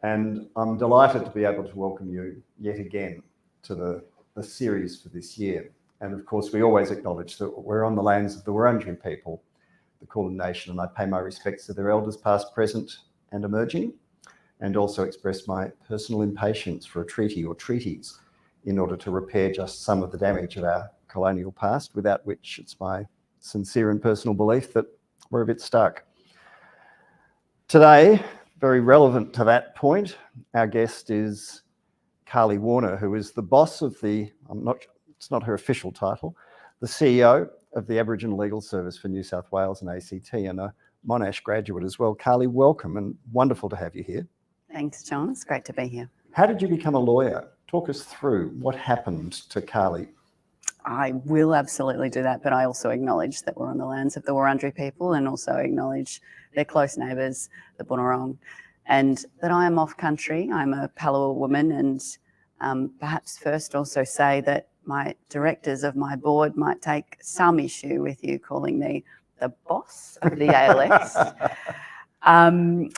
And I'm delighted to be able to welcome you yet again to the series for this year. And of course, we always acknowledge that we're on the lands of the Wurundjeri people, the Kulin Nation, and I pay my respects to their elders past, present and emerging, and also express my personal impatience for a treaty or treaties in order to repair just some of the damage of our colonial past, without which it's my sincere and personal belief that we're a bit stuck. Today, very relevant to that point, our guest is Carly Warner, who is the boss of it's not her official title, the CEO of the Aboriginal Legal Service for New South Wales and ACT, and a Monash graduate as well. Carly, welcome, and wonderful to have you here. Thanks, John. It's great to be here. How did you become a lawyer? Talk us through what happened to Carly. I will absolutely do that, but I also acknowledge that we're on the lands of the Wurundjeri people, and also acknowledge their close neighbours, the Bunurong, and that I am off country. I'm a Palawa woman, and perhaps first also say that my directors of my board might take some issue with you calling me the boss of the ALS. I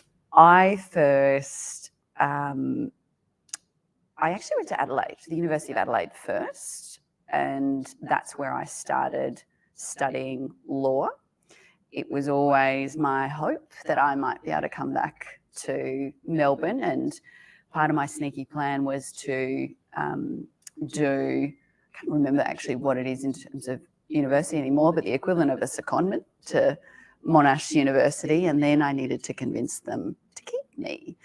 actually went to Adelaide, to the University of Adelaide first, and that's where I started studying law. It was always my hope that I might be able to come back to Melbourne, and part of my sneaky plan was to I can't remember actually what it is in terms of university anymore, but the equivalent of a secondment to Monash University, and then I needed to convince them to keep me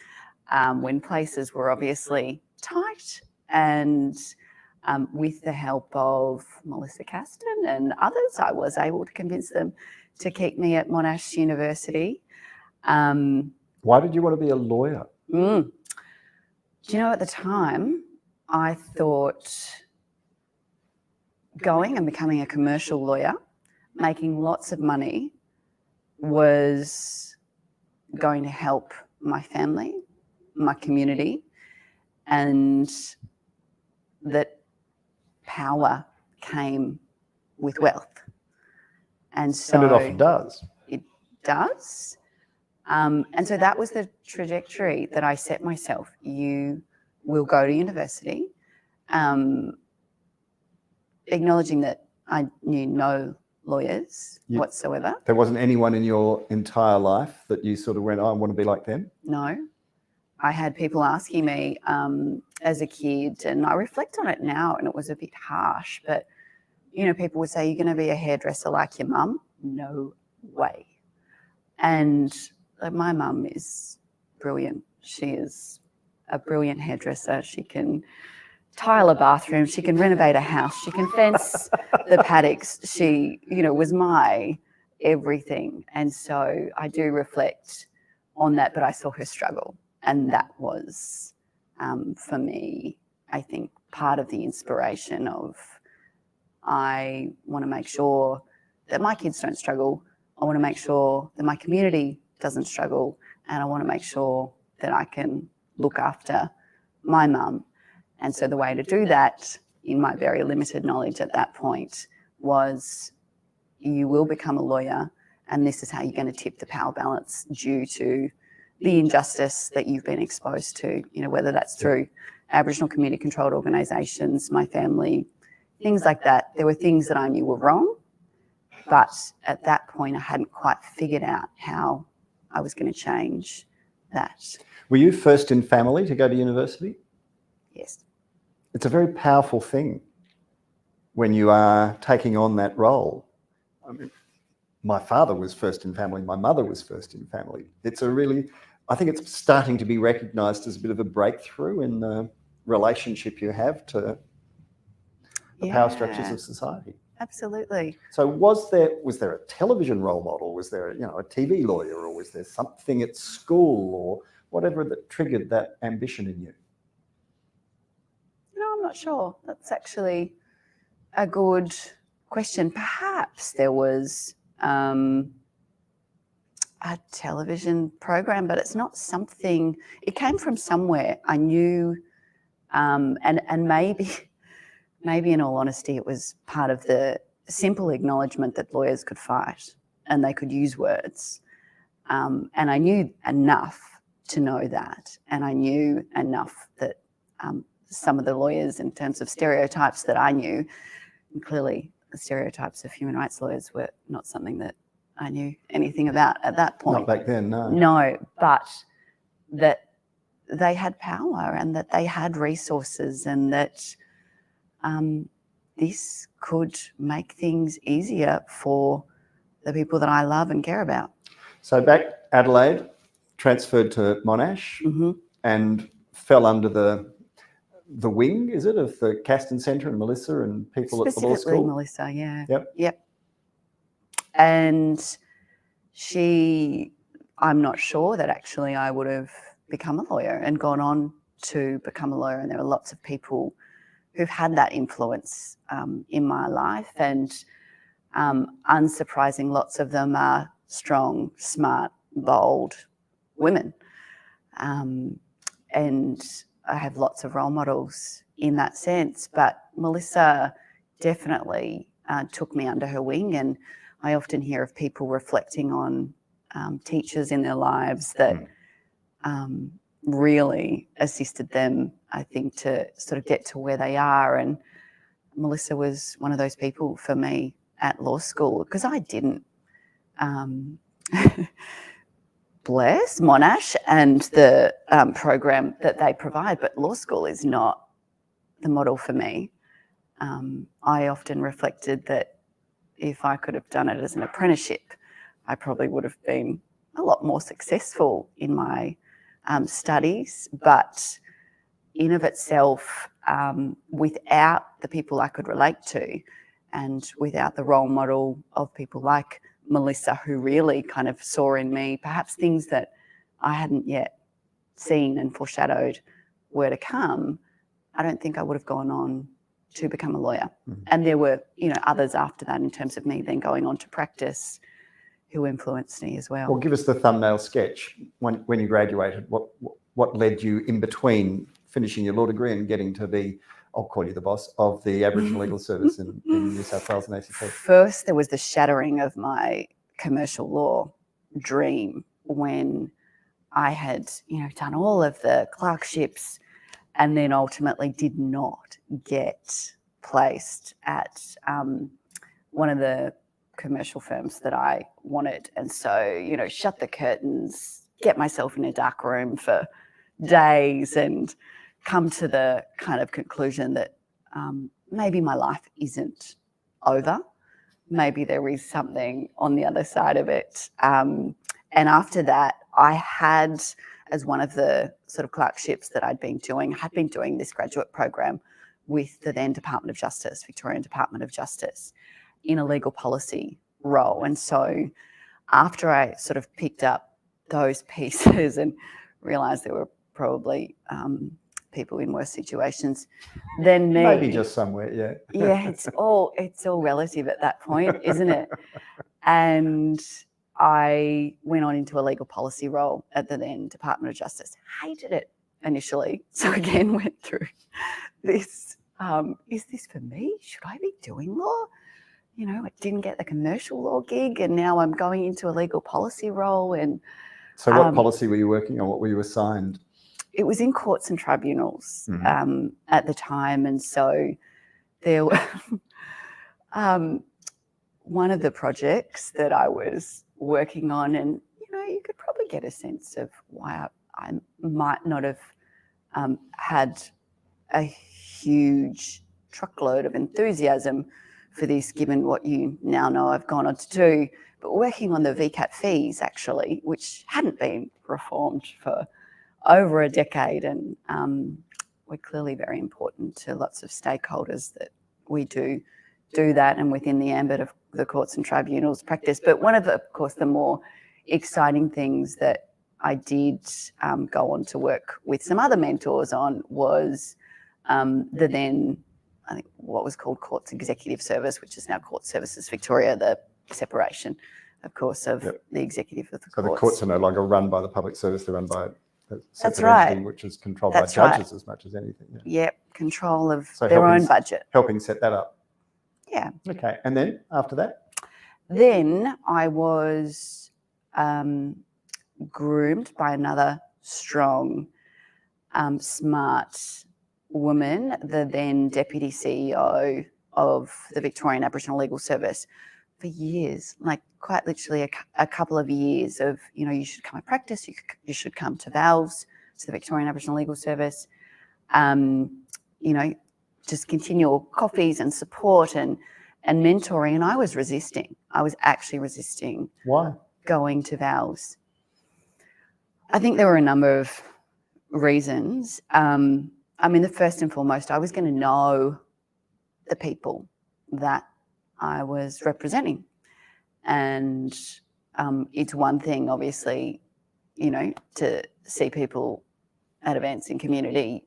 when places were obviously tight, and with the help of Melissa Caston and others, I was able to convince them to keep me at Monash University. Why did you want to be a lawyer? Do you know, at the time, I thought going and becoming a commercial lawyer, making lots of money, was going to help my family, my community, and that power came with wealth. And so it often does. It does. And so that was the trajectory that I set myself. You will go to university, acknowledging that I knew no lawyers whatsoever. There wasn't anyone in your entire life that you sort of went, oh, I want to be like them? No. I had people asking me as a kid, and I reflect on it now, and it was a bit harsh, but, you know, people would say, you're going to be a hairdresser like your mum? No way. And my mum is brilliant. She is a brilliant hairdresser. She can tile a bathroom. She can renovate a house. She can fence the paddocks. She, you know, was my everything. And so I do reflect on that, but I saw her struggle. And that was, for me, I think, part of the inspiration of, I want to make sure that my kids don't struggle. I want to make sure that my community doesn't struggle. And I want to make sure that I can look after my mum. And so the way to do that, in my very limited knowledge at that point, was you will become a lawyer, and this is how you're going to tip the power balance due to the injustice that you've been exposed to, you know, whether that's through Aboriginal community controlled organisations, my family, things like that. There were things that I knew were wrong, but at that point I hadn't quite figured out how I was going to change that. Were you first in family to go to university? Yes. It's a very powerful thing when you are taking on that role. I mean, my father was first in family, my mother was first in family. It's a really, I think it's starting to be recognised as a bit of a breakthrough in the relationship you have to the power structures of society. Absolutely. So was there a television role model? Was there, you know, a TV lawyer, or was there something at school or whatever that triggered that ambition in you? No, I'm not sure. That's actually a good question. Perhaps there was a television program, but it's not something, it came from somewhere. I knew, and maybe in all honesty, it was part of the simple acknowledgement that lawyers could fight and they could use words. And I knew enough to know that. And I knew enough that some of the lawyers, in terms of stereotypes that I knew, and clearly the stereotypes of human rights lawyers were not something that I knew anything about at that point. Not back then, no. No, but that they had power and that they had resources, and that this could make things easier for the people that I love and care about. So back Adelaide, transferred to Monash, and fell under the wing, is it, of the Caston Centre and Melissa and people at the law Specifically school? Melissa, yeah. Yep. And I'm not sure that actually I would have become a lawyer and gone on to become a lawyer. And there are lots of people who've had that influence in my life, and unsurprising, lots of them are strong, smart, bold women. And I have lots of role models in that sense, but Melissa definitely took me under her wing, and I often hear of people reflecting on teachers in their lives that really assisted them, I think, to sort of get to where they are. And Melissa was one of those people for me at law school, because I didn't bless Monash and the program that they provide, but law school is not the model for me. I often reflected that if I could have done it as an apprenticeship, I probably would have been a lot more successful in my studies, but in of itself, without the people I could relate to, and without the role model of people like Melissa, who really kind of saw in me perhaps things that I hadn't yet seen and foreshadowed were to come, I don't think I would have gone on to become a lawyer. And there were, others after that, in terms of me then going on to practice, who influenced me as well. Well, give us the thumbnail sketch. When you graduated, what led you in between finishing your law degree and getting to be, I'll call you the boss, of the Aboriginal Legal Service in New South Wales and ACT? First, there was the shattering of my commercial law dream when I had, done all of the clerkships and then ultimately did not get placed at one of the commercial firms that I wanted. And so, shut the curtains, get myself in a dark room for days, and come to the kind of conclusion that maybe my life isn't over. Maybe there is something on the other side of it. And after that, I had, as one of the sort of clerkships that I'd been doing this graduate program with the then Department of Justice, Victorian Department of Justice, in a legal policy role. And so after I sort of picked up those pieces and realised there were probably people in worse situations than me. Maybe just somewhere, yeah. Yeah, it's all relative at that point, isn't it? And I went on into a legal policy role at the then Department of Justice. Hated it initially. So again, went through this, is this for me? Should I be doing law? I didn't get the commercial law gig, and now I'm going into a legal policy role. And so what policy were you working on? What were you assigned? It was in courts and tribunals at the time. And so there were one of the projects that I was working on, and, you could probably get a sense of why I might not have had a huge truckload of enthusiasm for this, given what you now know I've gone on to do, but working on the VCAT fees, actually, which hadn't been reformed for over a decade, and we're clearly very important to lots of stakeholders that we do that, and within the ambit of the courts and tribunals practice. But one of course, the more exciting things that I did go on to work with some other mentors on was the then, I think, what was called Courts Executive Service, which is now Court Services Victoria, the separation, of course, of the executive of the courts. So the courts are no longer run by the public service, they're run by a separate entity, which is controlled by judges as much as anything. Yep, control of their own budget. Helping set that up. Yeah. Okay, and then after that? Then I was groomed by another strong, smart woman, the then Deputy CEO of the Victorian Aboriginal Legal Service, for years, like quite literally a couple of years of, you should come and practice, you should come to VALS, to the Victorian Aboriginal Legal Service, just continual coffees and support and mentoring. And I was resisting. I was actually resisting. Why? Going to VALS. I think there were a number of reasons. The first and foremost, I was going to know the people that I was representing. And it's one thing, obviously, to see people at events in community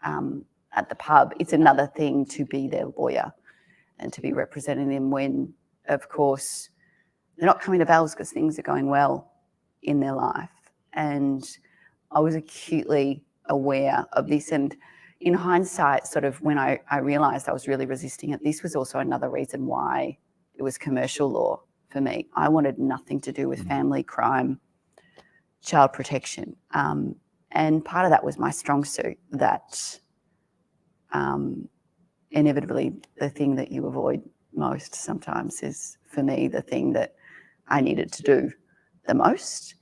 at the pub. It's another thing to be their lawyer and to be representing them when, of course, they're not coming to VALS because things are going well in their life. And I was acutely aware of this. And in hindsight, sort of when I realised I was really resisting it, this was also another reason why it was commercial law for me. I wanted nothing to do with family crime, child protection. And part of that was my strong suit, that inevitably the thing that you avoid most sometimes is, for me, the thing that I needed to do the most.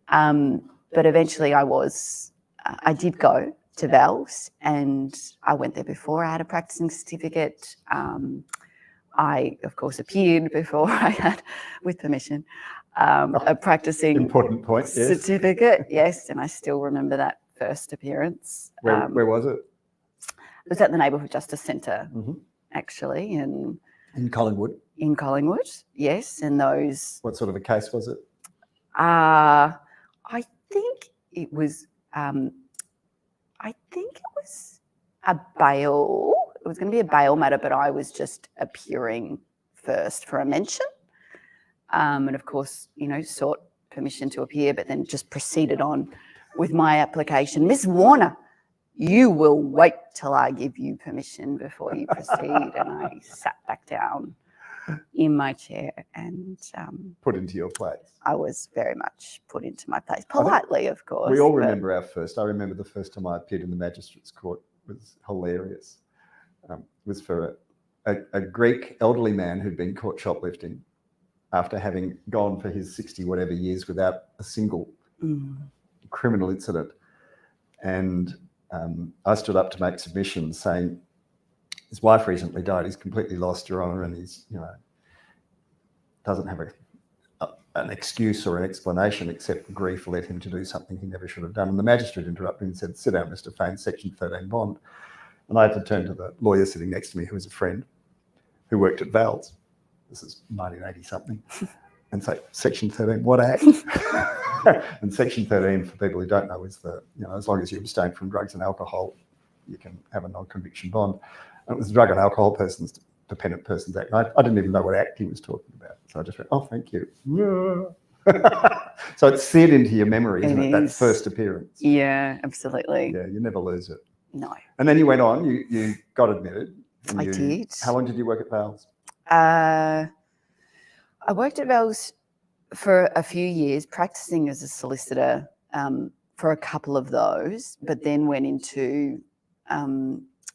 But eventually I did go to VALS, and I went there before I had a practicing certificate. I, of course, appeared before I had, with permission, a practicing important point, yes. certificate. Yes, and I still remember that first appearance. Where was it? It was at the Neighbourhood Justice Centre, actually, and in Collingwood. In Collingwood, yes, and those. What sort of a case was it? I think it was. A bail. It was going to be a bail matter, but I was just appearing first for a mention, and of course, sought permission to appear, but then just proceeded on with my application. Miss Warner, you will wait till I give you permission before you proceed. And I sat back down in my chair and put into your place. I was very much put into my place, politely, of course. We all remember our first. I remember the first time I appeared in the magistrate's court was hilarious. It was for a Greek elderly man who'd been caught shoplifting after having gone for his 60 whatever years without a single criminal incident. And I stood up to make submissions saying, his wife recently died, he's completely lost Your Honour, and he's, doesn't have an excuse or an explanation except grief led him to do something he never should have done. And the magistrate interrupted and said, "Sit down, Mr. Faine, Section 13 bond." And I had to turn to the lawyer sitting next to me, who was a friend, who worked at VALS. This is 1980-something. And say, "Section 13, what act?" And Section 13, for people who don't know, is as long as you abstain from drugs and alcohol, you can have a non-conviction bond. And it was the Drug and Alcohol Dependent Persons Act. And I didn't even know what act he was talking about. So I just went, "Oh, thank you." So it's seared into your memory, isn't it? That first appearance. Yeah, absolutely. Yeah, you never lose it. No. And then you went on, you got admitted. I did. How long did you work at VALS? I worked at VALS for a few years, practicing as a solicitor for a couple of those, but then went into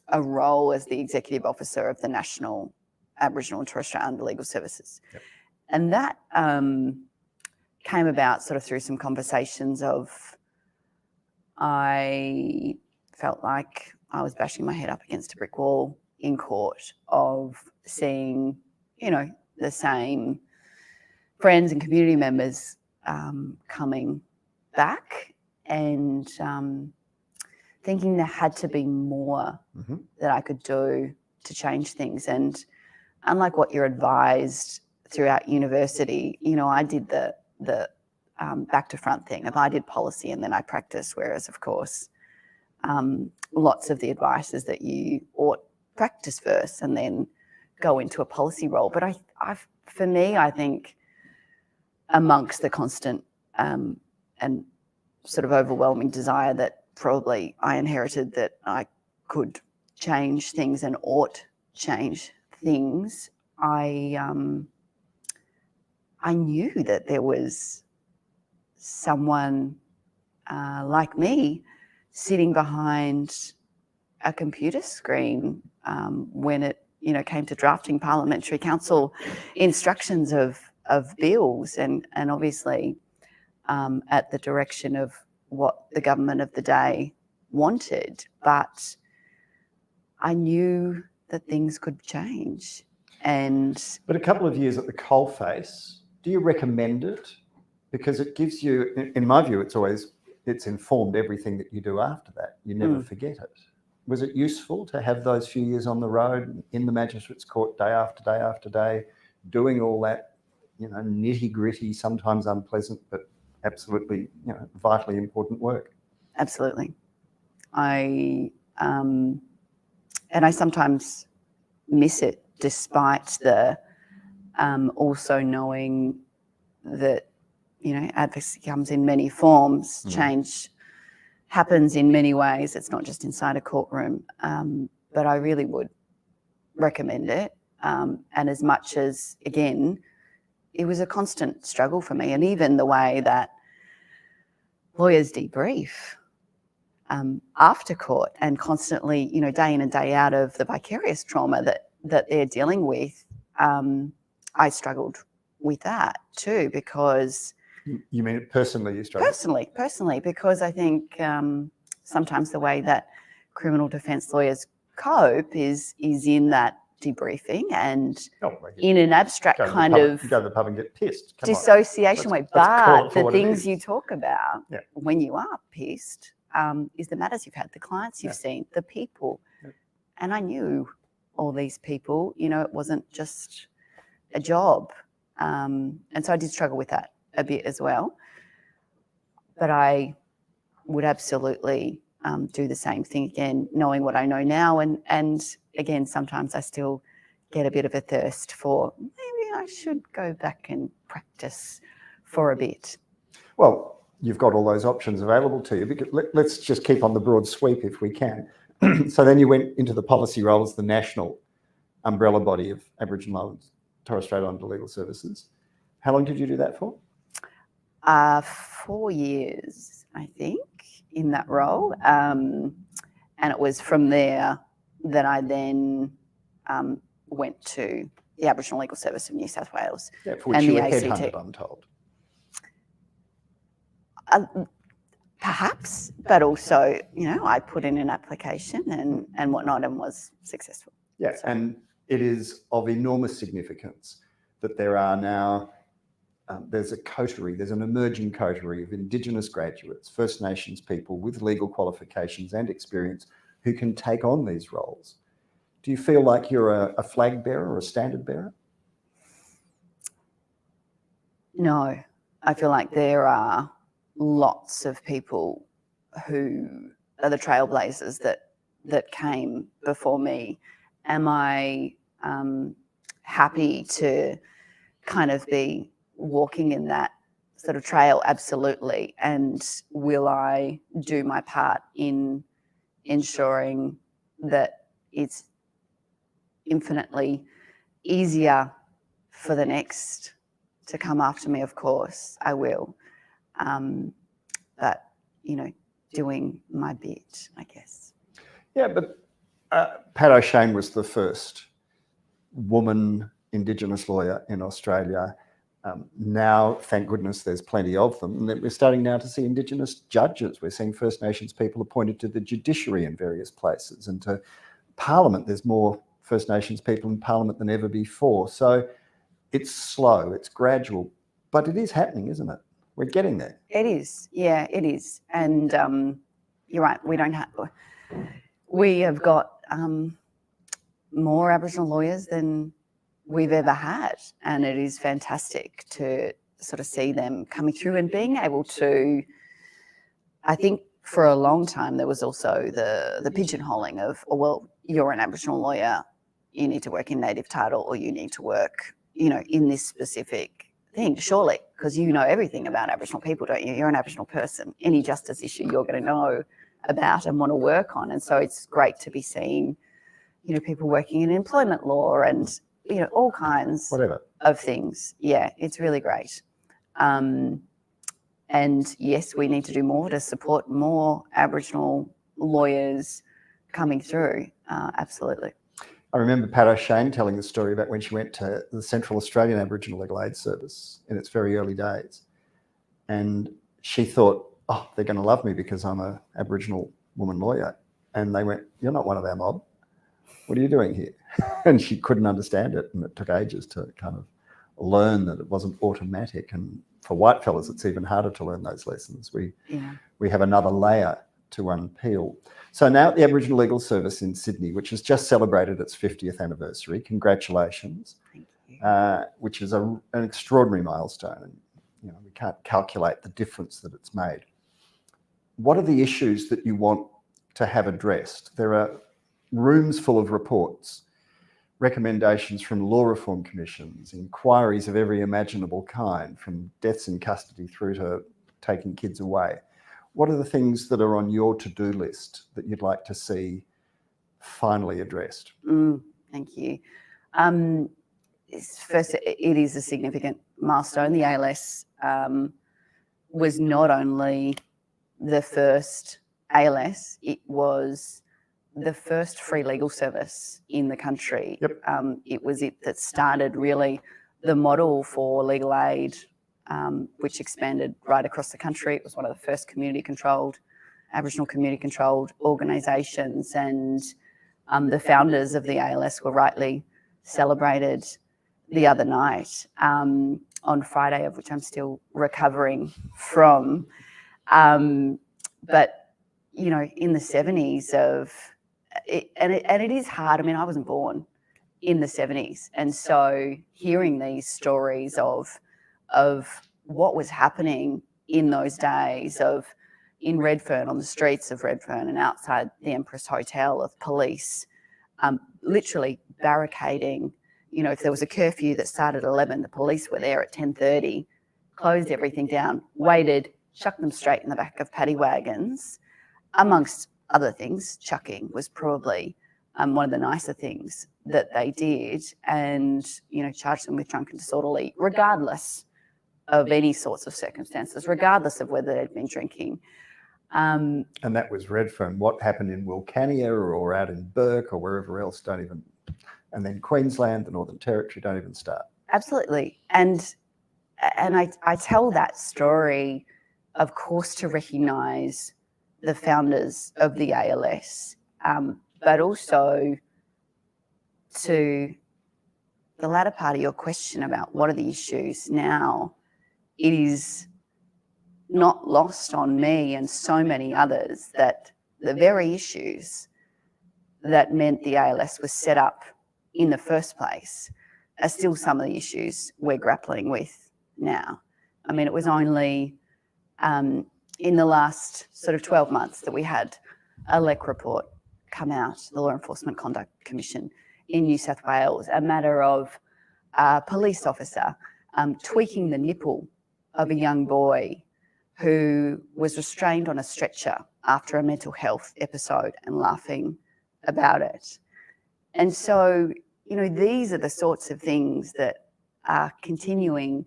a role as the executive officer of the National Aboriginal and Torres Strait Islander Legal Services. Yep. And that came about sort of through some conversations of, I felt like I was bashing my head up against a brick wall in court of seeing, the same friends and community members coming back, and thinking there had to be more that I could do to change things. And unlike what you're advised throughout university, I did the back to front thing. I did policy and then I practiced, whereas, of course, lots of the advice is that you ought practice first and then go into a policy role. But for me, I think amongst the constant and sort of overwhelming desire that probably I inherited, that I could change things and ought change things, I knew that there was someone like me, sitting behind a computer screen when it came to drafting parliamentary council instructions of bills, and obviously at the direction of what the government of the day wanted. But I knew that things could change. But a couple of years at the coalface, do you recommend it? Because it gives you, in my view, it's informed everything that you do after that. You never forget it. Was it useful to have those few years on the road, in the magistrate's court, day after day after day, doing all that, nitty gritty, sometimes unpleasant, but absolutely, vitally important work? Absolutely. I sometimes miss it, despite the also knowing that advocacy comes in many forms. Change happens in many ways. It's not just inside a courtroom. But I really would recommend it. And as much as, again, it was a constant struggle for me, and even the way that lawyers debrief after court, and constantly, day in and day out, of the vicarious trauma that they're dealing with, I struggled with that too, because... You mean personally you struggled? Personally, because I think sometimes the way that criminal defence lawyers cope is in that debriefing and in an abstract kind of... You go to the pub and get pissed. Dissociation way. But the things you talk about when you are pissed is the matters you've had, the clients you've seen, the people. And I knew all these people. It wasn't just a job. And so I did struggle with that a bit as well. But I would absolutely do the same thing again, knowing what I know now. And again, sometimes I still get a bit of a thirst for, maybe I should go back and practice for a bit. Well, you've got all those options available to you. Because let's just keep on the broad sweep if we can. So then you went into the policy role as the national umbrella body of Aboriginal Islands, Torres Strait Islander Legal Services. How long did you do that for? 4 years, I think, in that role. And it was from there that I then went to the Aboriginal Legal Service of New South Wales. Yeah, for which you were headhunted, I'm told. Perhaps, but also, I put in an application and whatnot and was successful. Yes, so. And it is of enormous significance that there are now, there's an emerging coterie of Indigenous graduates, First Nations people with legal qualifications and experience who can take on these roles. Do you feel like you're a flag bearer or a standard bearer? No, I feel like there are lots of people who are the trailblazers that came before me. Am I happy to kind of be walking in that sort of trail? Absolutely. And will I do my part in ensuring that it's infinitely easier for the next to come after me? Of course I will. But, doing my bit, I guess. Yeah, but Pat O'Shane was the first woman Indigenous lawyer in Australia. Now, thank goodness, there's plenty of them. And we're starting now to see Indigenous judges. We're seeing First Nations people appointed to the judiciary in various places, and to Parliament. There's more First Nations people in Parliament than ever before. So it's slow, it's gradual, but it is happening, isn't it? We're getting there. It is, yeah, it is. And you're right, we have got more Aboriginal lawyers than we've ever had, and it is fantastic to sort of see them coming through and being able to, I think for a long time there was also the pigeonholing of, oh, well, you're an Aboriginal lawyer, you need to work in native title, or you need to work, in this specific thing, surely, because you know everything about Aboriginal people, don't you? You're an Aboriginal person. Any justice issue you're going to know about and want to work on. And so it's great to be seeing, people working in employment law and, all kinds of things. Yeah, it's really great. And yes, we need to do more to support more Aboriginal lawyers coming through. Absolutely. I remember Pat O'Shane telling the story about when she went to the Central Australian Aboriginal Legal Aid Service in its very early days. And she thought, oh, they're going to love me because I'm an Aboriginal woman lawyer. And they went, you're not one of our mob. What are you doing here? And she couldn't understand it. And it took ages to kind of learn that it wasn't automatic. And for white fellas, it's even harder to learn those lessons. We have another layer to unpeel. So now at the Aboriginal Legal Service in Sydney, which has just celebrated its 50th anniversary, congratulations, Thank you. which is an extraordinary milestone. And we can't calculate the difference that it's made. What are the issues that you want to have addressed? There are rooms full of reports, recommendations from law reform commissions, inquiries of every imaginable kind, from deaths in custody through to taking kids away. What are the things that are on your to-do list that you'd like to see finally addressed? Thank you. First, it is a significant milestone. The ALS was not only the first ALS, it was the first free legal service in the country. Yep. It was it that started really the model for legal aid, which expanded right across the country. It was one of the first Aboriginal community-controlled organisations, and the founders of the ALS were rightly celebrated the other night on Friday, of which I'm still recovering from. But in the 70s it is hard. I mean, I wasn't born in the 70s, and so hearing these stories of what was happening in those days, in Redfern, on the streets of Redfern and outside the Empress Hotel, of police literally barricading. If there was a curfew that started at 11, the police were there at 10:30, closed everything down, waited, chucked them straight in the back of paddy wagons. Amongst other things, chucking was probably one of the nicer things that they did, and charged them with drunken disorderly, regardless of any sorts of circumstances, regardless of whether they'd been drinking. And that was Redfern. What happened in Wilcannia or out in Burke or wherever else, and then Queensland, the Northern Territory, don't even start. Absolutely. And I tell that story, of course, to recognise the founders of the ALS, but also to the latter part of your question about what are the issues now. It is not lost on me and so many others that the very issues that meant the ALS was set up in the first place are still some of the issues we're grappling with now. I mean, it was only in the last sort of 12 months that we had a LEC report come out, the Law Enforcement Conduct Commission in New South Wales, a matter of a police officer tweaking the nipple of a young boy who was restrained on a stretcher after a mental health episode and laughing about it. And so, these are the sorts of things that are continuing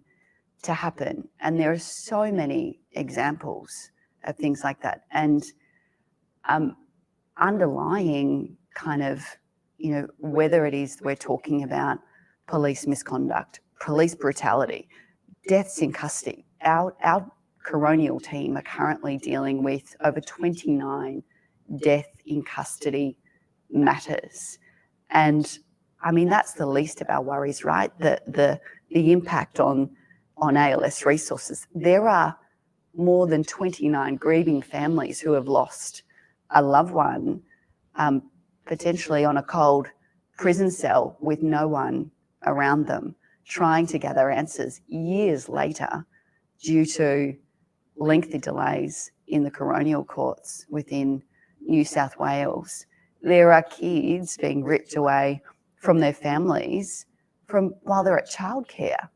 to happen. And there are so many examples of things like that. And underlying kind of, whether it is we're talking about police misconduct, police brutality, deaths in custody. Our coronial team are currently dealing with over 29 death in custody matters. And I mean, that's the least of our worries, right? The impact on ALS resources. There are more than 29 grieving families who have lost a loved one, potentially on a cold prison cell with no one around them, trying to gather answers years later due to lengthy delays in the coronial courts within New South Wales. There are kids being ripped away from their families while they're at childcare.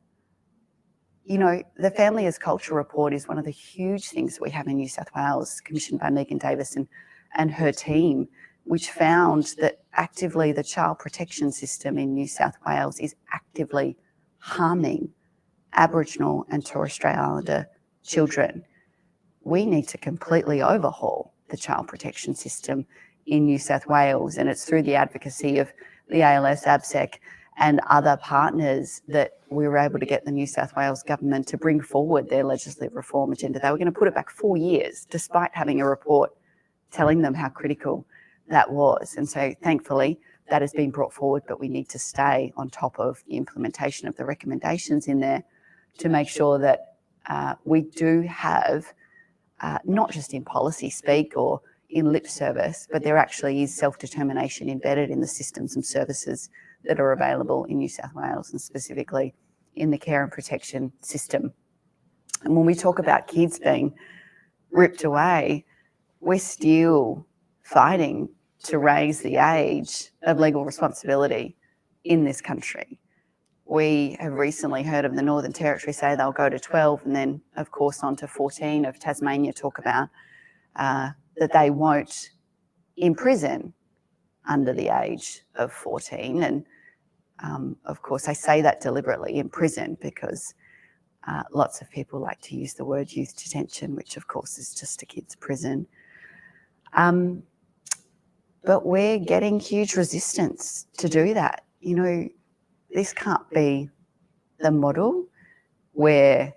The Family as Culture report is one of the huge things that we have in New South Wales, commissioned by Megan Davis and her team, which found that actively the child protection system in New South Wales is actively harming Aboriginal and Torres Strait Islander children. we need to completely overhaul the child protection system in New South Wales, and it's through the advocacy of the ALS, ABSEC and other partners that we were able to get the New South Wales government to bring forward their legislative reform agenda. They were going to put it back 4 years, despite having a report telling them how critical that was. And so thankfully that has been brought forward, but we need to stay on top of the implementation of the recommendations in there to make sure that we do have, not just in policy speak or in lip service, but there actually is self-determination embedded in the systems and services that are available in New South Wales and specifically in the care and protection system. And when we talk about kids being ripped away, we're still fighting to raise the age of legal responsibility in this country. We have recently heard of the Northern Territory say they'll go to 12 and then, of course, on to 14 of Tasmania talk about that they won't imprison under the age of 14. And of course, I say that deliberately, imprison, because lots of people like to use the word youth detention, which of course is just a kid's prison. But we're getting huge resistance to do that. You know, this can't be the model where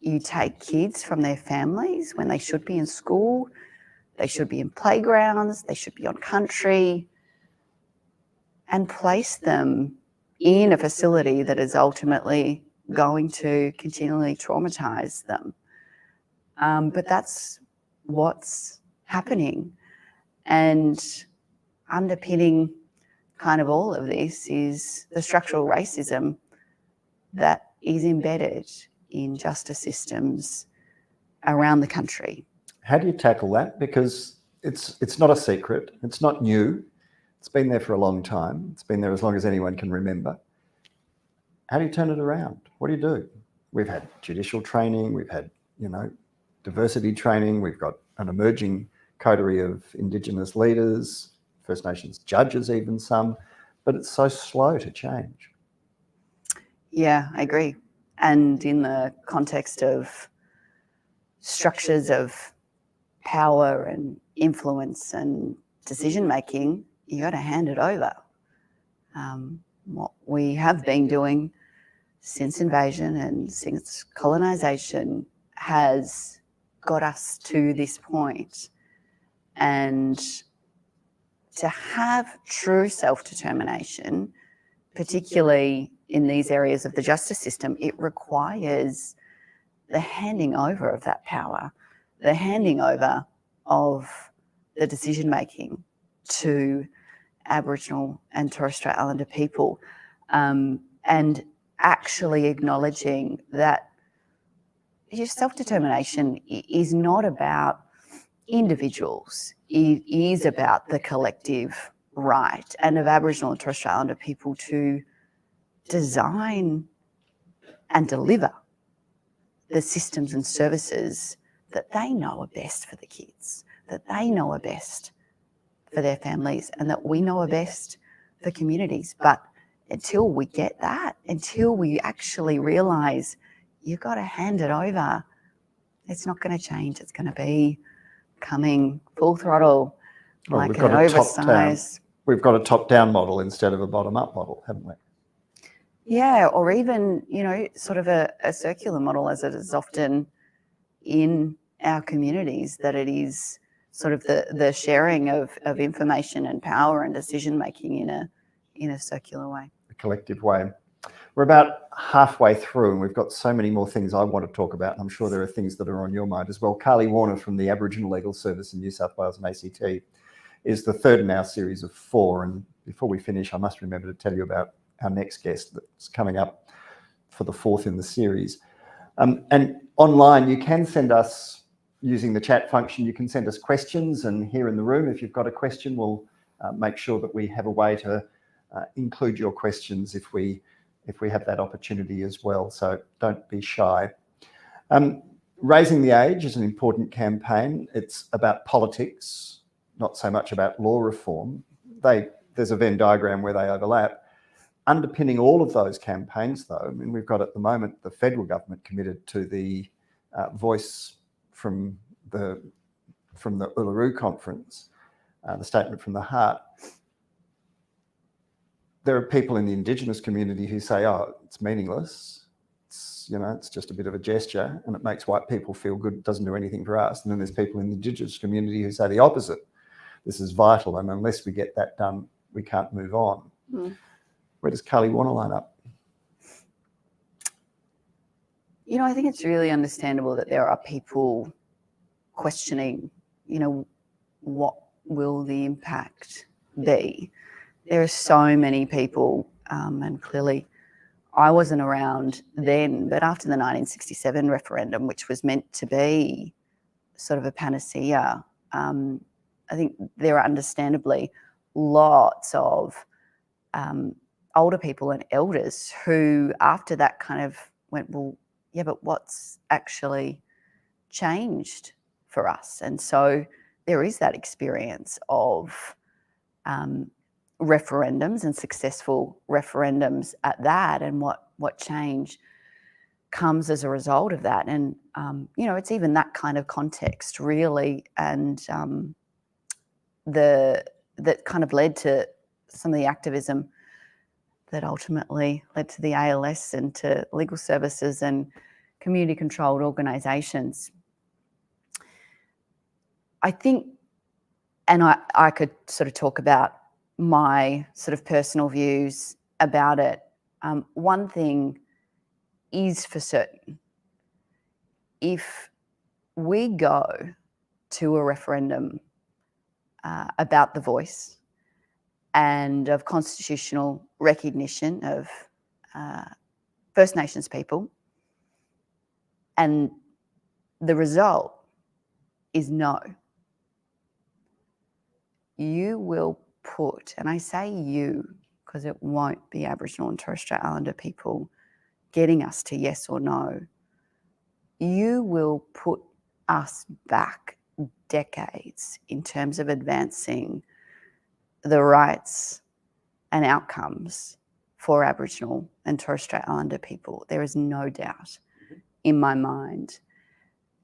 you take kids from their families when they should be in school, they should be in playgrounds, they should be on country, and place them in a facility that is ultimately going to continually traumatise them. But that's what's happening. And underpinning kind of all of this is the structural racism that is embedded in justice systems around the country. How do you tackle that? Because it's not a secret, it's not new, it's been there for a long time, it's been there as long as anyone can remember. How do you turn it around? What do you do? We've had judicial training, we've had, diversity training, we've got an emerging coterie of Indigenous leaders, First Nations judges even some, but it's so slow to change. Yeah, I agree. And in the context of structures of power and influence and decision making, you got to hand it over. What we have been doing since invasion and since colonisation has got us to this point. And to have true self-determination, particularly in these areas of the justice system, it requires the handing over of that power, the handing over of the decision-making to Aboriginal and Torres Strait Islander people, and actually acknowledging that your self-determination is not about individuals. It is about the collective right and of Aboriginal and Torres Strait Islander people to design and deliver the systems and services that they know are best for the kids, that they know are best for their families, and that we know are best for communities. But until we get that, until we actually realise you've got to hand it over, it's not going to change. It's going to be coming full throttle, like an oversized. We've got a top-down model instead of a bottom-up model, haven't we? Yeah, or even, sort of a circular model, as it is often in our communities, that it is sort of the sharing of information and power and decision-making in a circular way. A collective way. We're about halfway through and we've got so many more things I want to talk about. And I'm sure there are things that are on your mind as well. Carly Warner from the Aboriginal Legal Service in New South Wales and ACT is the third in our series of 4. And before we finish, I must remember to tell you about our next guest that's coming up for the 4th in the series. And online, you can send us, using the chat function, you can send us questions. And here in the room, if you've got a question, we'll make sure that we have a way to include your questions if we have that opportunity as well. So don't be shy. Raising the Age is an important campaign. It's about politics, not so much about law reform. There's a Venn diagram where they overlap. Underpinning all of those campaigns, though, we've got at the moment the federal government committed to the voice from from the Uluru Conference, the Statement from the Heart, there are people in the Indigenous community who say, oh, it's meaningless. It's just a bit of a gesture and it makes white people feel good. It doesn't do anything for us. And then there's people in the Indigenous community who say the opposite. This is vital. And unless we get that done, we can't move on. Mm. Where does Carly want to line up? I think it's really understandable that there are people questioning, what will the impact be? There are so many people, and clearly I wasn't around then, but after the 1967 referendum, which was meant to be sort of a panacea, I think there are understandably lots of older people and elders who after that kind of went, well, yeah, but what's actually changed for us? And so there is that experience of referendums and successful referendums at that, and what change comes as a result of that. And, it's even that kind of context really, and that kind of led to some of the activism that ultimately led to the ALS and to legal services and community-controlled organisations. I think, and I could sort of talk about my sort of personal views about it. One thing is for certain. If we go to a referendum about the voice and of constitutional recognition of First Nations people, and the result is no, you will put, and I say you because it won't be Aboriginal and Torres Strait Islander people getting us to yes or no, you will put us back decades in terms of advancing the rights and outcomes for Aboriginal and Torres Strait Islander people. There is no doubt in my mind.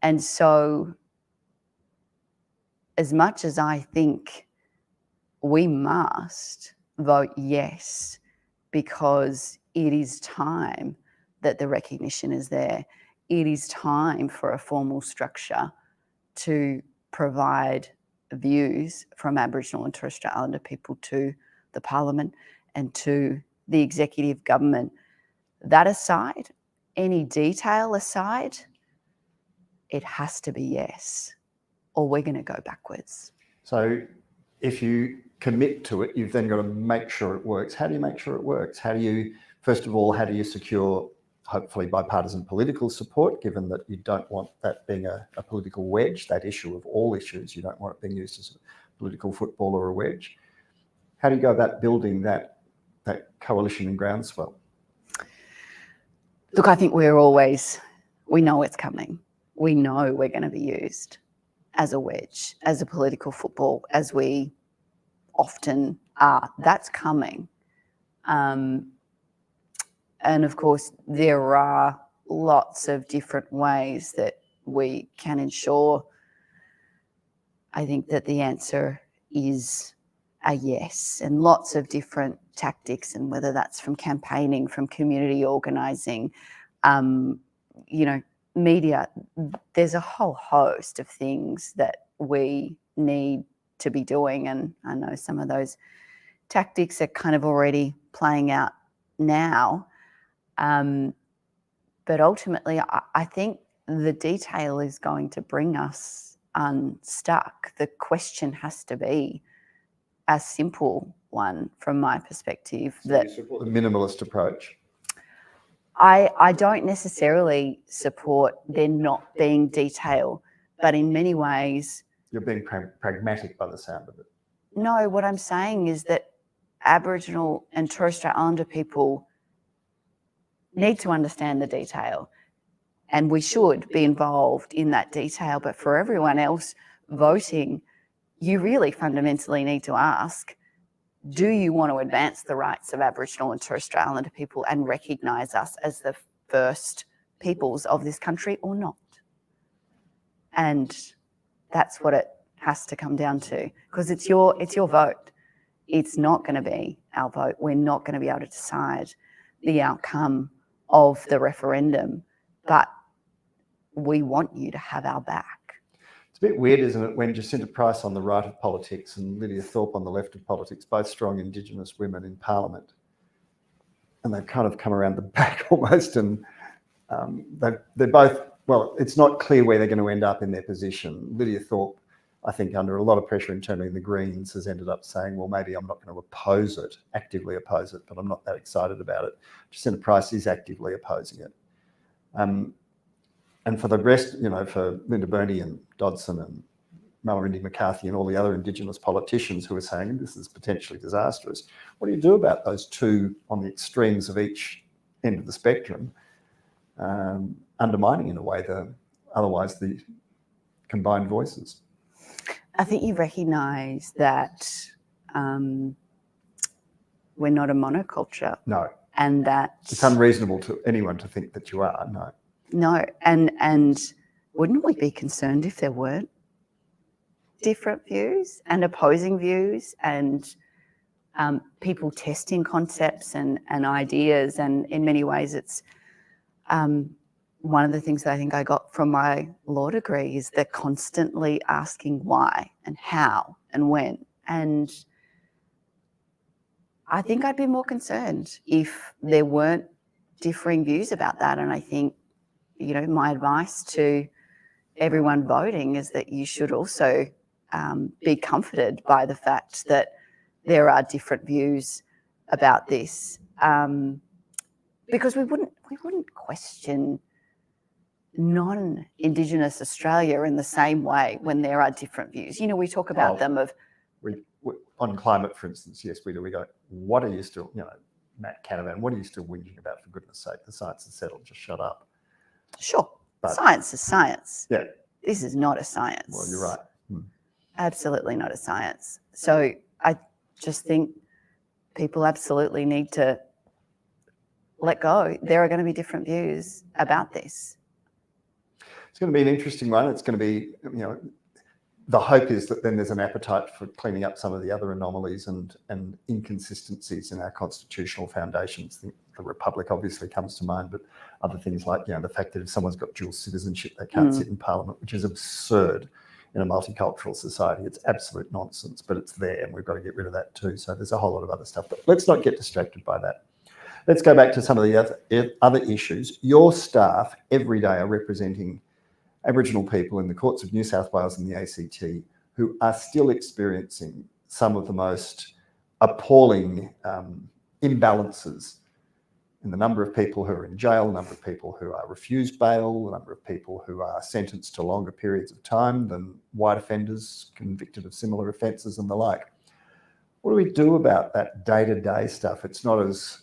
And so as much as I think we must vote yes, because it is time that the recognition is there, it is time for a formal structure to provide views from Aboriginal and Torres Strait Islander people to the Parliament and to the executive government. That aside, any detail aside, it has to be yes, or we're going to go backwards. So if you commit to it, you've then got to make sure it works. How do you make sure it works? First of all, how do you secure hopefully bipartisan political support, given that you don't want that being a political wedge, that issue of all issues, you don't want it being used as a political football or a wedge. How do you go about building that coalition and groundswell? Look, I think we know it's coming. We know we're going to be used as a wedge, as a political football, as we often are. That's coming. And of course, there are lots of different ways that we can ensure, I think, that the answer is a yes, and lots of different tactics, and whether that's from campaigning, from community organising, media. There's a whole host of things that we need to be doing, and I know some of those tactics are kind of already playing out now. But ultimately, I think the detail is going to bring us unstuck. The question has to be a simple one from my perspective. So that you support the minimalist approach? I don't necessarily support there not being detail, but in many ways... You're being pragmatic by the sound of it. No, what I'm saying is that Aboriginal and Torres Strait Islander people need to understand the detail, and we should be involved in that detail. But for everyone else voting, you really fundamentally need to ask, do you want to advance the rights of Aboriginal and Torres Strait Islander people and recognise us as the first peoples of this country or not? And That's what it has to come down to, because it's your vote. It's not going to be our vote. We're not going to be able to decide the outcome of the referendum, but we want you to have our back. It's a bit weird, isn't it, when Jacinta Price on the right of politics and Lydia Thorpe on the left of politics, both strong Indigenous women in Parliament, and they've kind of come around the back almost, and they're both, well, it's not clear where they're going to end up in their position. Lydia Thorpe, I think, under a lot of pressure internally in the Greens, has ended up saying, well, maybe I'm not going to actively oppose it, but I'm not that excited about it. Jacinta Price is actively opposing it. And for the rest, for Linda Burney and Dodson and Mallarindi McCarthy and all the other Indigenous politicians who are saying this is potentially disastrous, what do you do about those two on the extremes of each end of the spectrum, undermining in a way otherwise the combined voices? I think you recognise that we're not a monoculture. No. And that it's unreasonable to anyone to think that you are. No. No, and wouldn't we be concerned if there weren't different views and opposing views and people testing concepts and ideas? And in many ways, it's one of the things that I think I got from my law degree is they're constantly asking why and how and when. And I think I'd be more concerned if there weren't differing views about that. And I think, my advice to everyone voting is that you should also be comforted by the fact that there are different views about this, because we wouldn't question non-Indigenous Australia in the same way when there are different views. We talk about them of... on climate, for instance, yes, we do. We go, what are you still, Matt Canavan, what are you still whinging about, for goodness sake? The science is settled, just shut up. Sure. But science is science. Yeah. This is not a science. Well, you're right. Absolutely not a science. So I just think people absolutely need to let go. There are going to be different views about this. It's going to be an interesting one. It's going to be, the hope is that then there's an appetite for cleaning up some of the other anomalies and inconsistencies in our constitutional foundations. The Republic obviously comes to mind, but other things like, the fact that if someone's got dual citizenship, they can't sit in Parliament, which is absurd in a multicultural society. It's absolute nonsense, but it's there and we've got to get rid of that too. So there's a whole lot of other stuff, but let's not get distracted by that. Let's go back to some of the other issues. Your staff every day are representing Aboriginal people in the courts of New South Wales and the ACT who are still experiencing some of the most appalling imbalances in the number of people who are in jail, the number of people who are refused bail, the number of people who are sentenced to longer periods of time than white offenders convicted of similar offences and the like. What do we do about that day-to-day stuff? It's not as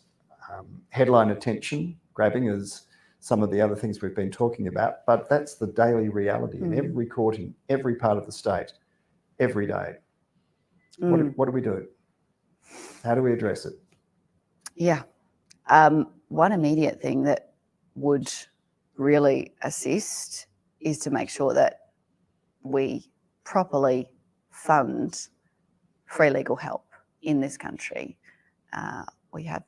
headline attention grabbing as some of the other things we've been talking about, but that's the daily reality in every court in every part of the state, every day. What do we do? How do we address it? Yeah. One immediate thing that would really assist is to make sure that we properly fund free legal help in this country. We have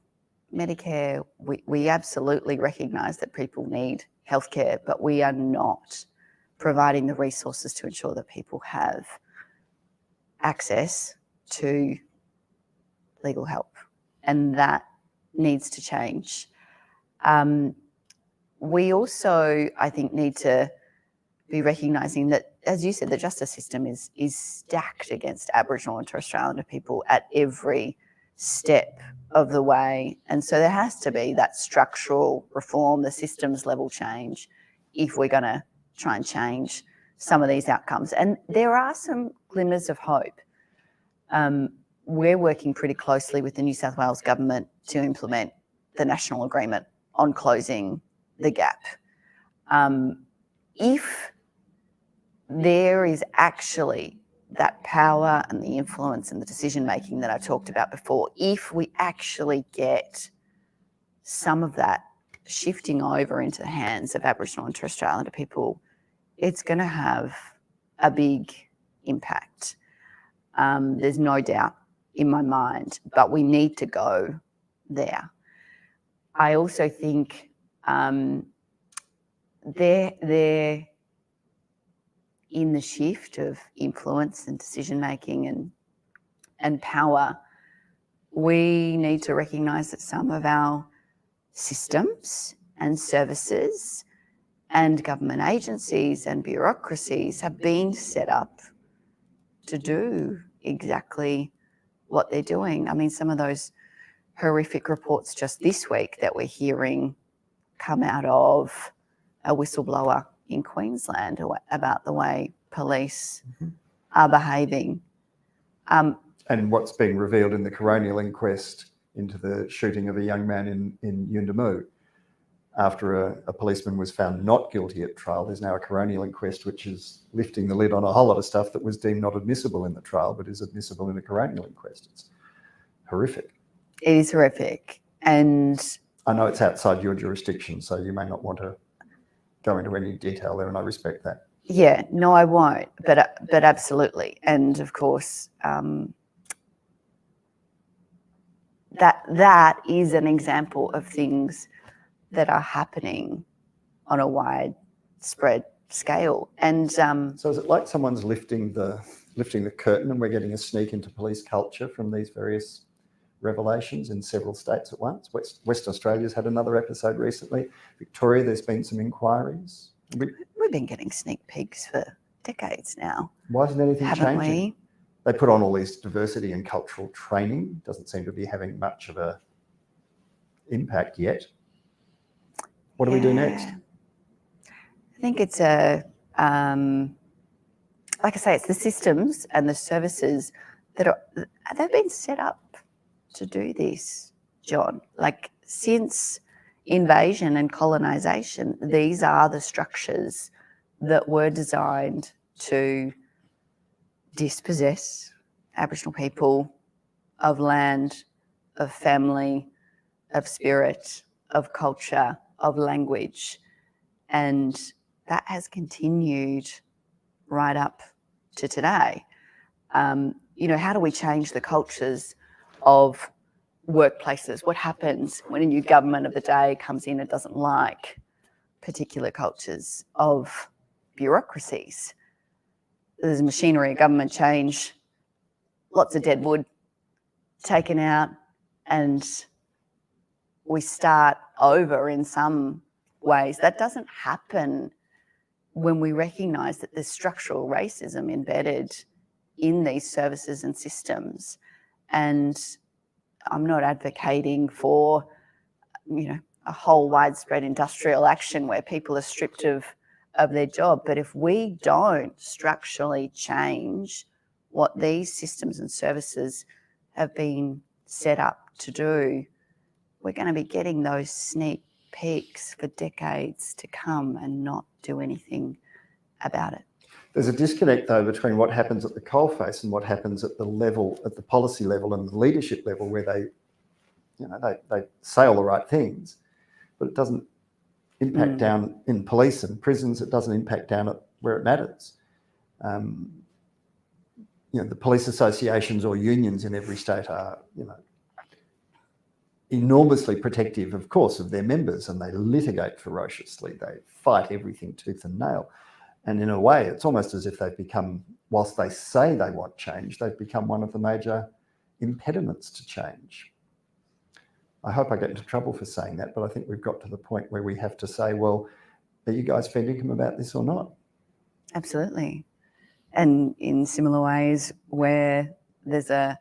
Medicare. We absolutely recognise that people need healthcare, but we are not providing the resources to ensure that people have access to legal help, and that needs to change. We also, I think, need to be recognising that, as you said, the justice system is stacked against Aboriginal and Torres Strait Islander people at every step of the way. And so there has to be that structural reform, the systems level change, if we're going to try and change some of these outcomes. And there are some glimmers of hope. We're working pretty closely with the New South Wales government to implement the national agreement on closing the gap. If there is actually that power and the influence and the decision making that I talked about before, if we actually get some of that shifting over into the hands of Aboriginal and Torres Strait Islander people, it's going to have a big impact. There's no doubt in my mind, but we need to go there. I also think they're in the shift of influence and decision making and power. We need to recognise that some of our systems and services and government agencies and bureaucracies have been set up to do exactly what they're doing. I mean, some of those horrific reports just this week that we're hearing come out of a whistleblower in Queensland about the way police are behaving. And what's being revealed in the coronial inquest into the shooting of a young man in Yuendamu. After a policeman was found not guilty at trial, there's now a coronial inquest which is lifting the lid on a whole lot of stuff that was deemed not admissible in the trial but is admissible in a coronial inquest. It's horrific. It is horrific. And I know it's outside your jurisdiction, so you may not want to go into any detail there, and I respect that. Yeah, no, I won't, but absolutely. And of course, that is an example of things that are happening on a widespread scale. And so is it like someone's lifting the curtain and we're getting a sneak into police culture from these various revelations in several states at once? Western Australia's had another episode recently. Victoria, there's been some inquiries. We've been getting sneak peeks for decades now. Why isn't anything haven't changing? We? They put on all this diversity and cultural training. Doesn't seem to be having much of a impact yet. What do we do next? I think it's like I say, it's the systems and the services they've been set up to do this, John. Like, since invasion and colonisation, these are the structures that were designed to dispossess Aboriginal people of land, of family, of spirit, of culture, of language. And that has continued right up to today. How do we change the cultures of workplaces? What happens when a new government of the day comes in and doesn't like particular cultures of bureaucracies? There's machinery of government change, lots of dead wood taken out, and we start over in some ways. That doesn't happen when we recognise that there's structural racism embedded in these services and systems. And I'm not advocating for, a whole widespread industrial action where people are stripped of their job. But if we don't structurally change what these systems and services have been set up to do, we're going to be getting those sneak peeks for decades to come and not do anything about it. There's a disconnect, though, between what happens at the coalface and what happens at the policy level and the leadership level, where they say all the right things, but it doesn't impact down in police and prisons. It doesn't impact down at where it matters. The police associations or unions in every state are, enormously protective, of course, of their members, and they litigate ferociously. They fight everything tooth and nail. And in a way, it's almost as if they've become, whilst they say they want change, they've become one of the major impediments to change. I hope I get into trouble for saying that, but I think we've got to the point where we have to say, well, are you guys fair dinkum about this or not? Absolutely. And in similar ways, where there's a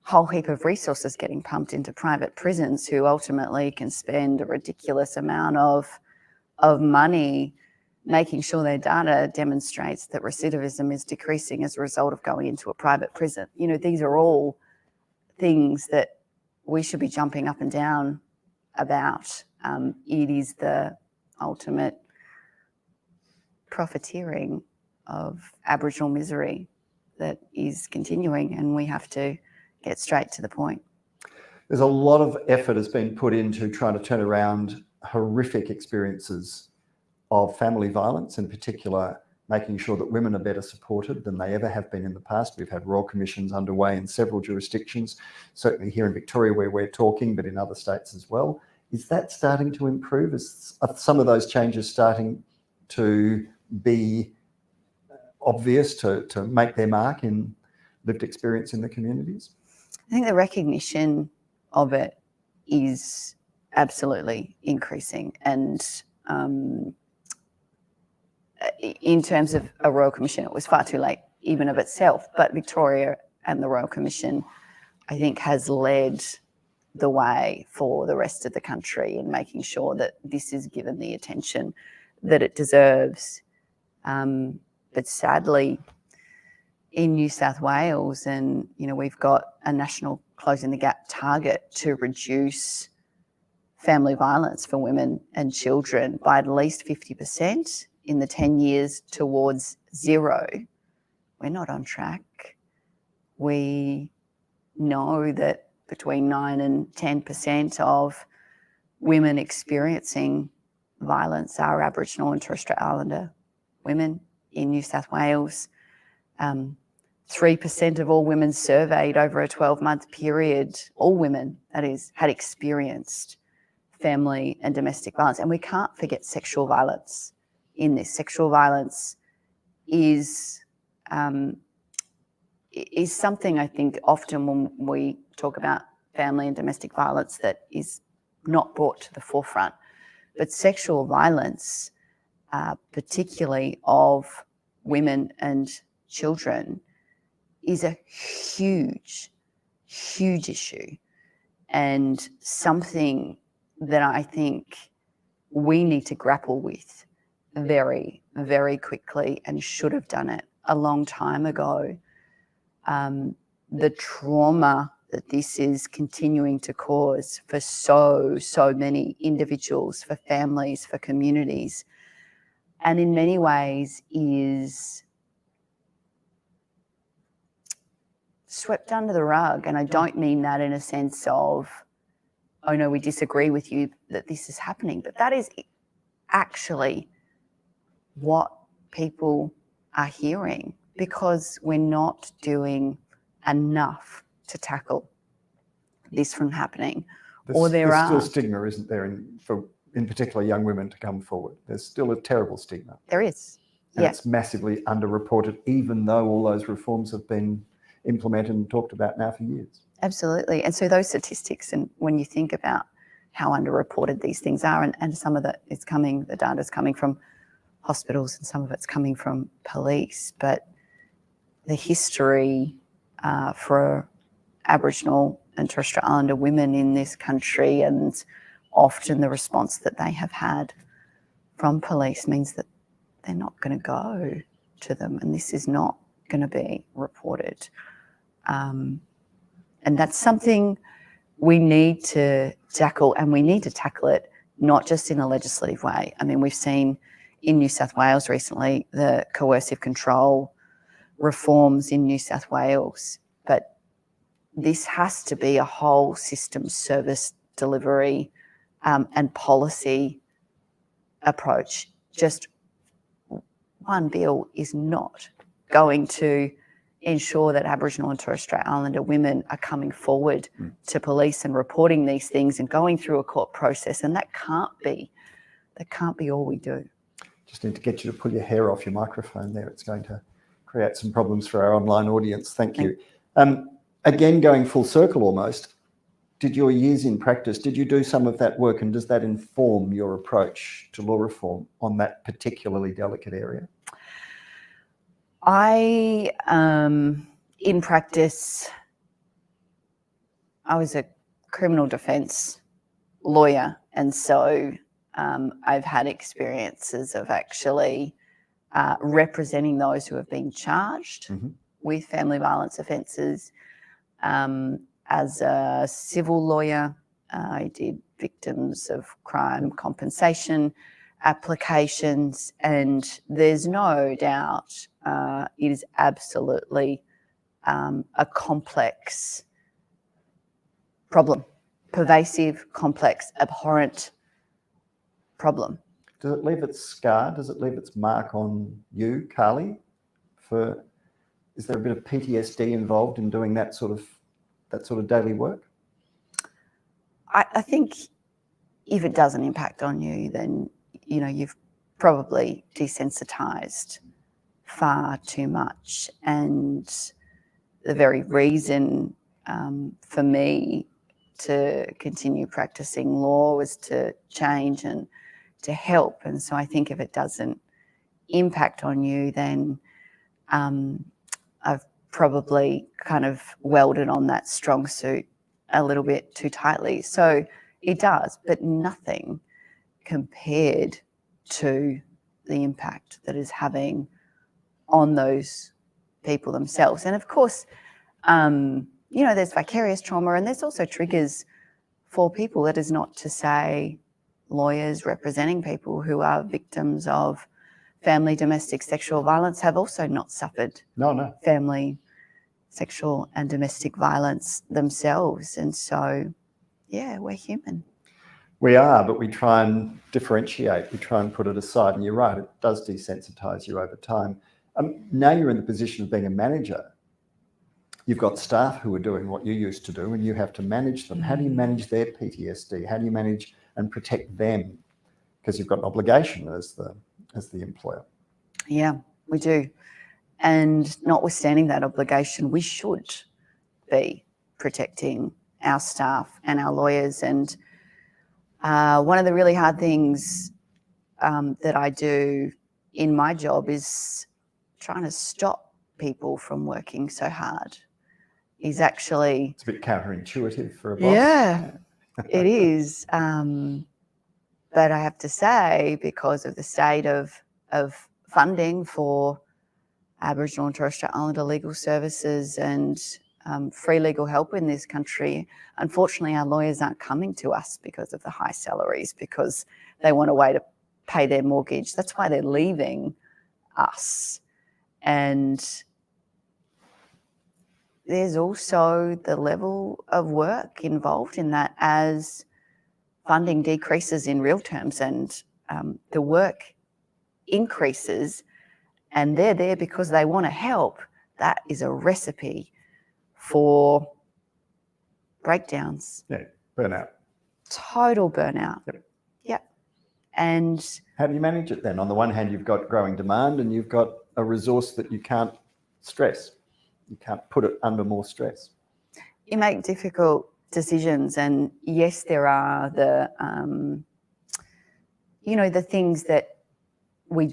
whole heap of resources getting pumped into private prisons who ultimately can spend a ridiculous amount of money making sure their data demonstrates that recidivism is decreasing as a result of going into a private prison. These are all things that we should be jumping up and down about. It is the ultimate profiteering of Aboriginal misery that is continuing, and we have to get straight to the point. There's a lot of effort has been put into trying to turn around horrific experiences of family violence, in particular making sure that women are better supported than they ever have been in the past. We've had royal commissions underway in several jurisdictions, certainly here in Victoria where we're talking, but in other states as well. Is that starting to improve? Are some of those changes starting to be obvious, to make their mark in lived experience in the communities? I think the recognition of it is absolutely increasing. And in terms of a Royal Commission, it was far too late even of itself. But Victoria and the Royal Commission, I think, has led the way for the rest of the country in making sure that this is given the attention that it deserves. But sadly, in New South Wales, and we've got a national Closing the Gap target to reduce family violence for women and children by at least 50% in the 10 years towards zero. We're not on track. We know that between 9 and 10% of women experiencing violence are Aboriginal and Torres Strait Islander women in New South Wales. 3% of all women surveyed over a 12-month period, all women, that is, had experienced family and domestic violence. And we can't forget sexual violence in this. Sexual violence is something, I think, often when we talk about family and domestic violence that is not brought to the forefront. But sexual violence, particularly of women and children, is a huge, huge issue, and something that I think we need to grapple with very, very quickly, and should have done it a long time ago. The trauma that this is continuing to cause for so many individuals, for families, for communities, and in many ways is swept under the rug. And I don't mean that in a sense of, oh no, we disagree with you that this is happening, but that is actually what people are hearing, because we're not doing enough to tackle this from happening. There's still stigma, isn't there, in particular young women to come forward. There's still a terrible stigma. There is. And it's massively underreported, even though all those reforms have been implemented and talked about now for years. Absolutely. And so those statistics, and when you think about how underreported these things are, and some of the data's coming from hospitals and some of it's coming from police, but the history for Aboriginal and Torres Strait Islander women in this country, and often the response that they have had from police, means that they're not going to go to them, and this is not going to be reported. And that's something we need to tackle, and we need to tackle it not just in a legislative way. I mean, we've seen in New South Wales recently the coercive control reforms in New South Wales, but this has to be a whole system service delivery and policy approach. Just one bill is not going to ensure that Aboriginal and Torres Strait Islander women are coming forward to police and reporting these things and going through a court process, and that can't be all we do. Just need to get you to pull your hair off your microphone there. It's going to create some problems for our online audience. Thank you. Again, going full circle almost, did your years in practice, did you do some of that work, and does that inform your approach to law reform on that particularly delicate area? In practice, I was a criminal defence lawyer, and so I've had experiences of actually representing those who have been charged with family violence offences. As a civil lawyer, I did victims of crime compensation applications, and there's no doubt it is absolutely a complex problem, pervasive, complex, abhorrent problem. does it leave its scar? Does it leave its mark on you, Carly? Is there a bit of PTSD involved in doing that sort of daily work? I think if it doesn't impact on you, then, you've probably desensitized far too much. And the very reason for me to continue practicing law was to change and to help. And so I think if it doesn't impact on you, then I've probably kind of welded on that strong suit a little bit too tightly. So it does, but nothing compared to the impact that is having on those people themselves. And of course, there's vicarious trauma, and there's also triggers for people. That is not to say lawyers representing people who are victims of family domestic sexual violence have also not suffered family sexual and domestic violence themselves. And so, yeah, we're human. We are, but we try and differentiate. We try and put it aside. And you're right, it does desensitize you over time. Now you're in the position of being a manager. You've got staff who are doing what you used to do, and you have to manage them. How do you manage their PTSD? How do you manage and protect them? Because you've got an obligation as the employer. Yeah, we do. And notwithstanding that obligation, we should be protecting our staff and our lawyers. And one of the really hard things that I do in my job is trying to stop people from working so hard. It's a bit counterintuitive for a boss. Yeah, it is. But I have to say, because of the state of funding for Aboriginal and Torres Strait Islander legal services and free legal help in this country, unfortunately our lawyers aren't coming to us because of the high salaries, because they want a way to pay their mortgage. That's why they're leaving us. And there's also the level of work involved in that as funding decreases in real terms and the work increases, and they're there because they want to help. That is a recipe for breakdowns. Yeah, burnout. Total burnout. Yep. And how do you manage it then? On the one hand, you've got growing demand and you've got a resource that you can't stress. You can't put it under more stress. You make difficult decisions, and yes, there are the things that we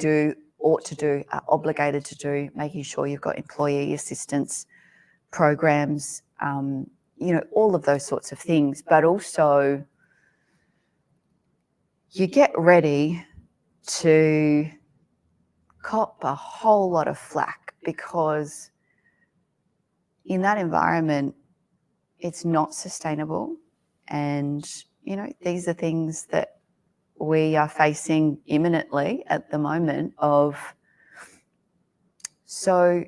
ought to do, are obligated to do, making sure you've got employee assistance programs, all of those sorts of things. But also you get ready to cop a whole lot of flack, because in that environment, it's not sustainable. And, these are things that we are facing imminently at the moment so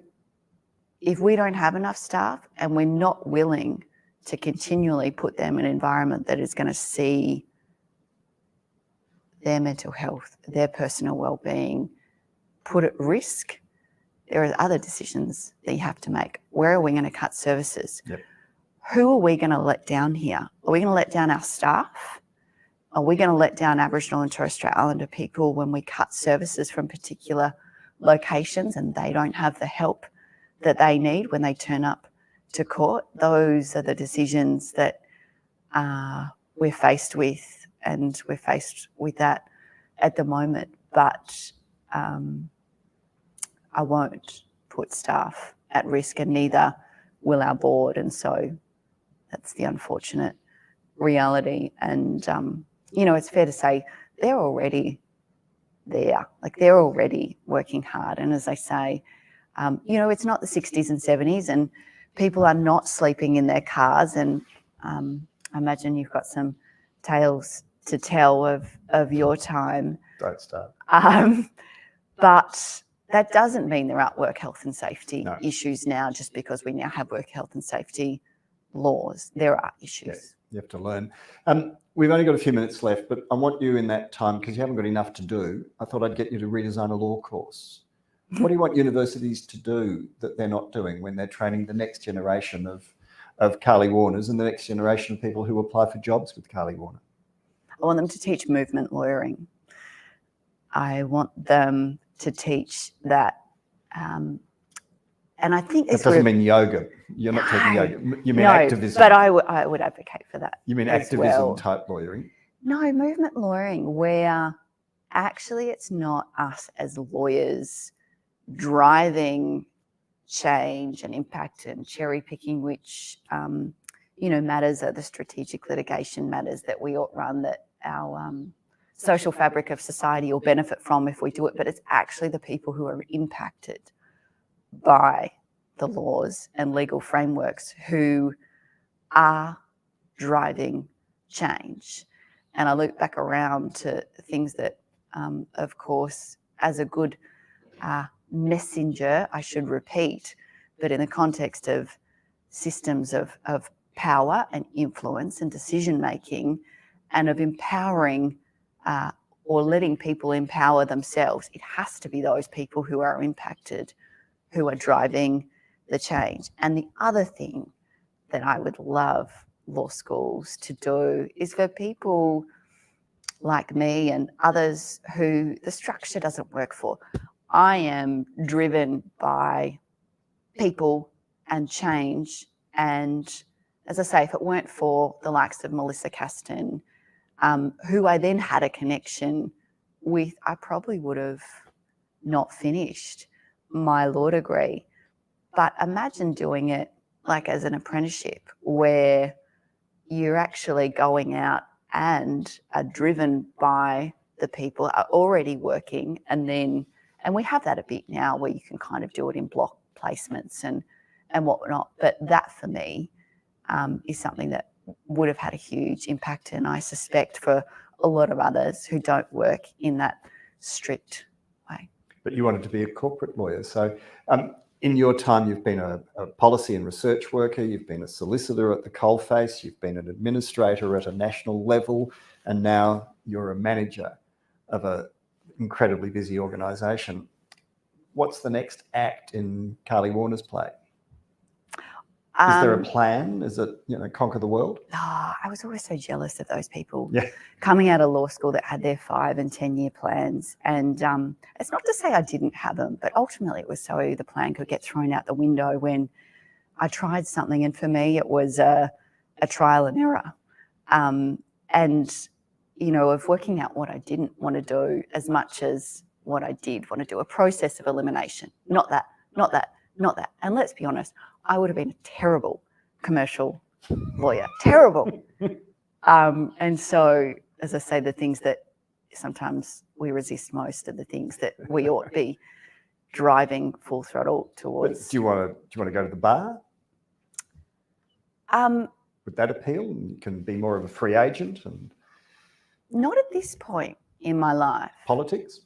if we don't have enough staff and we're not willing to continually put them in an environment that is going to see their mental health, their personal well-being put at risk, there are other decisions that you have to make. Where are we going to cut services? Yep. Who are we going to let down here? Are we going to let down our staff? Are we going to let down Aboriginal and Torres Strait Islander people when we cut services from particular locations and they don't have the help that they need when they turn up to court? Those are the decisions that we're faced with, and we're faced with that at the moment. But I won't put staff at risk, and neither will our board. And so that's the unfortunate reality. And, it's fair to say they're already there. Like, they're already working hard. And as I say, it's not the 60s and 70s, and people are not sleeping in their cars. And I imagine you've got some tales to tell of your time. Don't start. But that doesn't mean there aren't work health and safety No. issues now, just because we now have work health and safety laws. There are issues. You have to learn. We've only got a few minutes left, but I want you in that time, because you haven't got enough to do, I thought I'd get you to redesign a law course. What do you want universities to do that they're not doing when they're training the next generation of Carly Warners and the next generation of people who apply for jobs with Carly Warner? I want them to teach movement lawyering. I want them to teach that. And I think that doesn't mean yoga. You're not taking yoga. You mean activism. But I would advocate for that. You mean activism type lawyering? No, movement lawyering, where actually it's not us as lawyers driving change and impact and cherry picking which matters are the strategic litigation matters that we ought run, that our social fabric of society will benefit from if we do it, but it's actually the people who are impacted by the laws and legal frameworks who are driving change. And I look back around to things that, of course, as a good messenger, I should repeat, but in the context of systems of power and influence and decision-making and of empowering or letting people empower themselves, it has to be those people who are impacted, who are driving the change. And the other thing that I would love law schools to do is for people like me and others who the structure doesn't work for. I am driven by people and change. And as I say, if it weren't for the likes of Melissa Caston, who I then had a connection with, I probably would have not finished my law degree. But imagine doing it like as an apprenticeship where you're actually going out and are driven by the people are already working, and we have that a bit now where you can kind of do it in block placements and whatnot. But that for me is something that would have had a huge impact, and I suspect for a lot of others who don't work in that strict way. But you wanted to be a corporate lawyer. So in your time, you've been a policy and research worker, you've been a solicitor at the coalface, you've been an administrator at a national level, and now you're a manager of an incredibly busy organisation. What's the next act in Carly Warner's play? Is there a plan? Is it, conquer the world? I was always so jealous of those people coming out of law school that had their 5 and 10-year plans. And it's not to say I didn't have them, but ultimately it was so the plan could get thrown out the window when I tried something. And for me, it was a trial and error. Of working out what I didn't want to do as much as what I did want to do, a process of elimination. Not that. And let's be honest, I would have been a terrible commercial lawyer, terrible. And so, as I say, the things that sometimes we resist most are the things that we ought to be driving full throttle towards. But do you want to go to the bar? Would that appeal? You can be more of a free agent and. Not at this point in my life. Politics?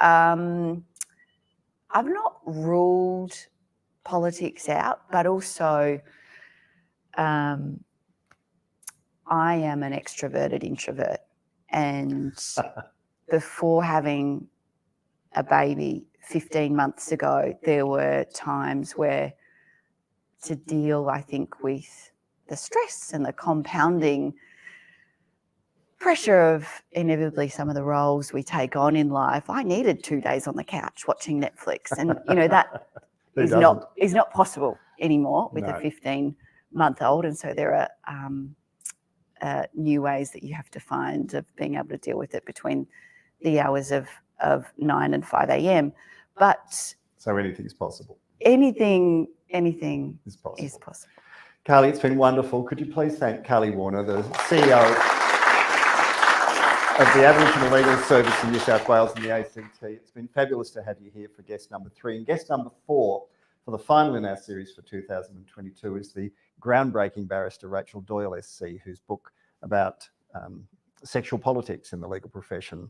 I've not ruled politics out, but also I am an extroverted introvert. And before having a baby 15 months ago, there were times where to deal, I think, with the stress and the compounding pressure of inevitably some of the roles we take on in life, I needed 2 days on the couch watching Netflix. And, that is not possible anymore with a 15-month-old. And so there are new ways that you have to find of being able to deal with it between the hours of 9 and 5 a.m. But so anything's possible. Anything is possible. Carly, it's been wonderful. Could you please thank Carly Warner, the CEO of the Aboriginal Legal Service in New South Wales and the ACT. It's been fabulous to have you here for guest number 3. And guest number 4 for the final in our series for 2022 is the groundbreaking barrister Rachel Doyle SC, whose book about sexual politics in the legal profession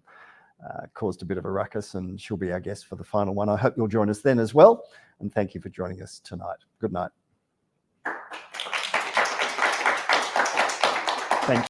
caused a bit of a ruckus, and she'll be our guest for the final one. I hope you'll join us then as well. And thank you for joining us tonight. Good night.